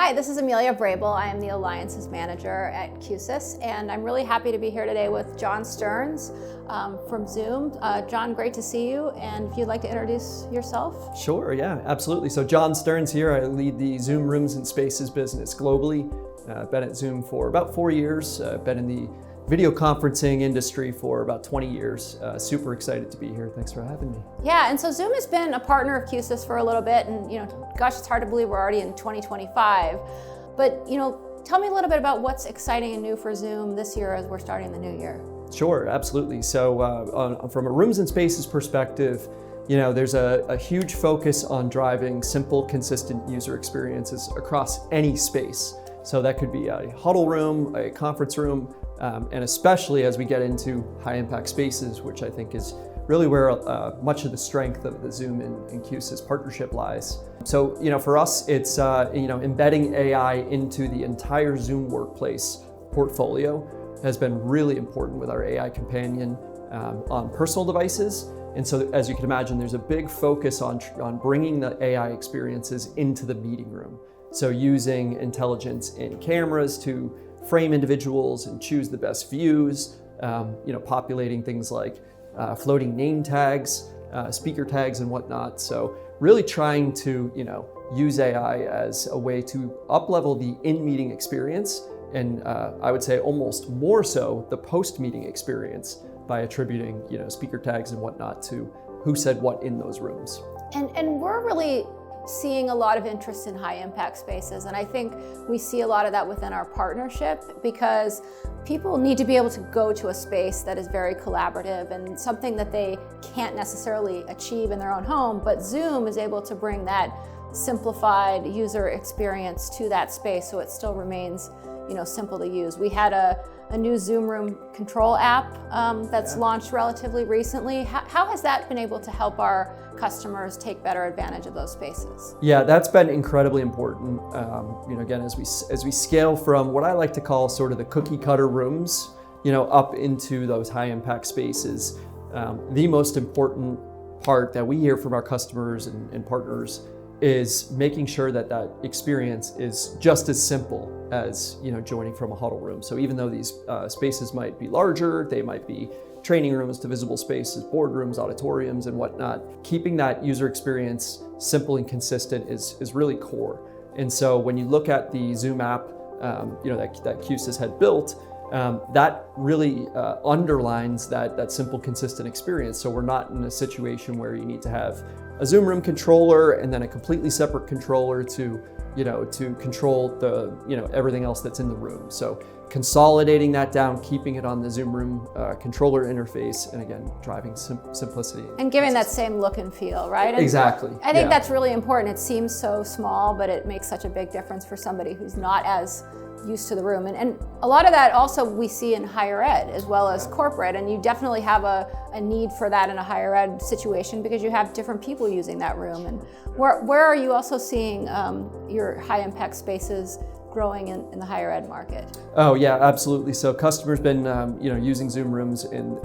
Hi, this is Amelia Brabel. I am the Alliances Manager at Q-SYS, and I'm really happy to be here today with John Stearns from Zoom. John, great to see you, and if you'd like to introduce yourself. Sure, yeah, absolutely. So John Stearns here. I lead the Zoom Rooms and Spaces business globally. Been at Zoom for about 4 years. Been in the video conferencing industry for about 20 years. Super excited to be here. Thanks for having me. Yeah, and so Zoom has been a partner of Q-SYS for a little bit, and gosh, it's hard to believe we're already in 2025. But tell me a little bit about what's exciting and new for Zoom this year as we're starting the new year. Sure, absolutely. So from a Rooms and Spaces perspective, there's a huge focus on driving simple, consistent user experiences across any space. So that could be a huddle room, a conference room, and especially as we get into high impact spaces, which I think is really where much of the strength of the Zoom and Q-SYS partnership lies. So, for us, it's embedding AI into the entire Zoom workplace portfolio has been really important with our AI companion on personal devices. And so, as you can imagine, there's a big focus on bringing the AI experiences into the meeting room. So using intelligence in cameras to frame individuals and choose the best views, populating things like floating name tags, speaker tags and whatnot. So really trying to, use AI as a way to up-level the in-meeting experience. And I would say almost more so the post-meeting experience by attributing, speaker tags and whatnot to who said what in those rooms. And we're really seeing a lot of interest in high impact spaces. And I think we see a lot of that within our partnership because people need to be able to go to a space that is very collaborative and something that they can't necessarily achieve in their own home, but Zoom is able to bring that simplified user experience to that space so it still remains simple to use. We had a new Zoom Room control app that's launched relatively recently. How has that been able to help our customers take better advantage of those spaces? Yeah, that's been incredibly important. Again, as we scale from what I like to call sort of the cookie cutter rooms, up into those high impact spaces, the most important part that we hear from our customers and partners is making sure that that experience is just as simple as joining from a huddle room. So even though these spaces might be larger, they might be training rooms to visible spaces, boardrooms, auditoriums, and whatnot, keeping that user experience simple and consistent is really core. And so when you look at the Zoom app, that Q-SYS had built, that really underlines that simple, consistent experience. So we're not in a situation where you need to have a Zoom Room controller and then a completely separate controller to control the everything else that's in the room. So consolidating that down, keeping it on the Zoom Room controller interface, and again, driving simplicity. And giving that same look and feel, right? And exactly. I think that's really important. It seems so small, but it makes such a big difference for somebody who's not as used to the room. And a lot of that also we see in higher ed as well as corporate, and you definitely have a need for that in a higher ed situation because you have different people using that room. And where are you also seeing your high impact spaces growing in the higher ed market? Oh yeah, absolutely. So customers been using Zoom Rooms in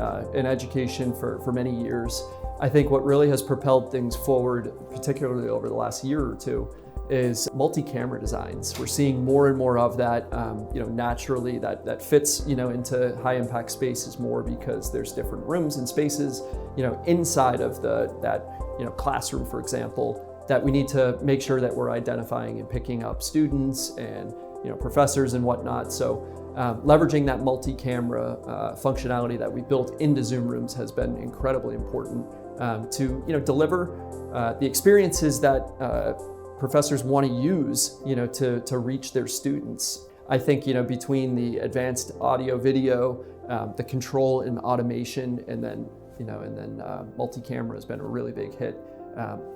education for many years. I think what really has propelled things forward, particularly over the last year or two, is multi-camera designs. We're seeing more and more of that, naturally that fits, into high impact spaces more because there's different rooms and spaces, inside of that classroom, for example, that we need to make sure that we're identifying and picking up students and, professors and whatnot. So leveraging that multi-camera functionality that we built into Zoom Rooms has been incredibly important to, deliver the experiences that professors want to use, to reach their students. I think, between the advanced audio, video, the control and automation, and then multi-camera has been a really big hit,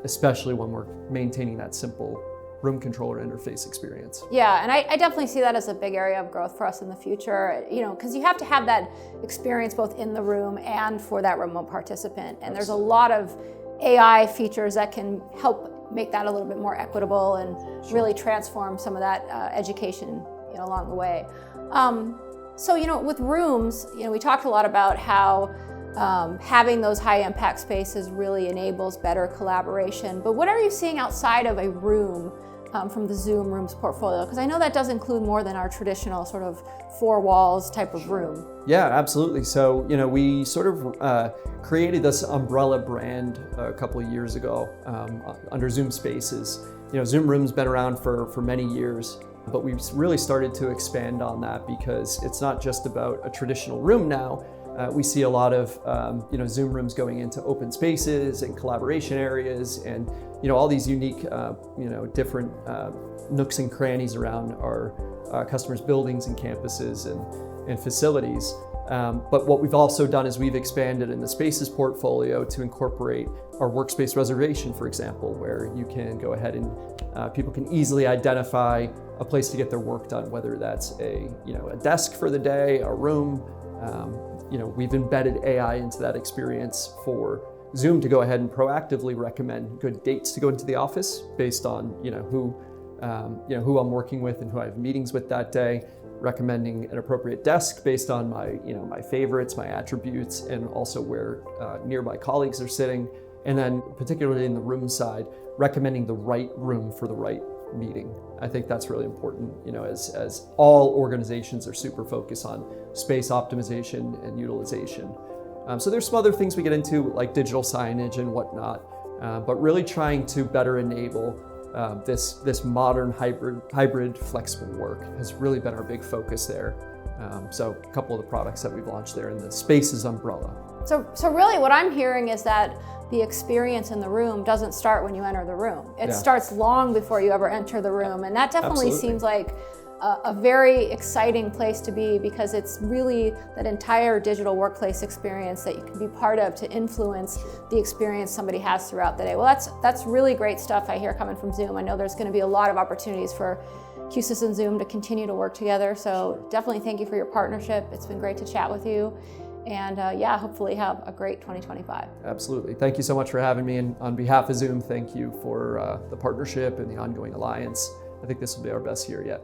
especially when we're maintaining that simple room controller interface experience. Yeah, and I definitely see that as a big area of growth for us in the future, because you have to have that experience both in the room and for that remote participant. And there's a lot of AI features that can help make that a little bit more equitable and really transform some of that education along the way. So with rooms, we talked a lot about how having those high impact spaces really enables better collaboration. But what are you seeing outside of a room from the Zoom Rooms portfolio? Because I know that does include more than our traditional sort of four walls type of room. Yeah, absolutely. So, we sort of created this umbrella brand a couple of years ago under Zoom Spaces. Zoom Rooms been around for many years, but we've really started to expand on that because it's not just about a traditional room now. We see a lot of Zoom Rooms going into open spaces and collaboration areas, and all these unique different nooks and crannies around our customers' buildings and campuses and facilities. But what we've also done is we've expanded in the Spaces portfolio to incorporate our workspace reservation, for example, where you can go ahead and people can easily identify a place to get their work done, whether that's a desk for the day, a room. We've embedded AI into that experience for Zoom to go ahead and proactively recommend good dates to go into the office based on who I'm working with and who I have meetings with that day, recommending an appropriate desk based on my favorites, my attributes, and also where nearby colleagues are sitting. And then particularly in the room side, recommending the right room for the right meeting. I think that's really important, as all organizations are super focused on space optimization and utilization. So there's some other things we get into like digital signage and whatnot, but really trying to better enable this modern hybrid flexible work has really been our big focus there. So a couple of the products that we've launched there in the Spaces umbrella. So really what I'm hearing is that the experience in the room doesn't start when you enter the room. It starts long before you ever enter the room. And that definitely seems like a very exciting place to be, because it's really that entire digital workplace experience that you can be part of to influence the experience somebody has throughout the day. Well, that's really great stuff I hear coming from Zoom. I know there's going to be a lot of opportunities for Q-SYS and Zoom to continue to work together. So definitely thank you for your partnership. It's been great to chat with you. And hopefully have a great 2025. Absolutely. Thank you so much for having me. And on behalf of Zoom, thank you for the partnership and the ongoing alliance. I think this will be our best year yet.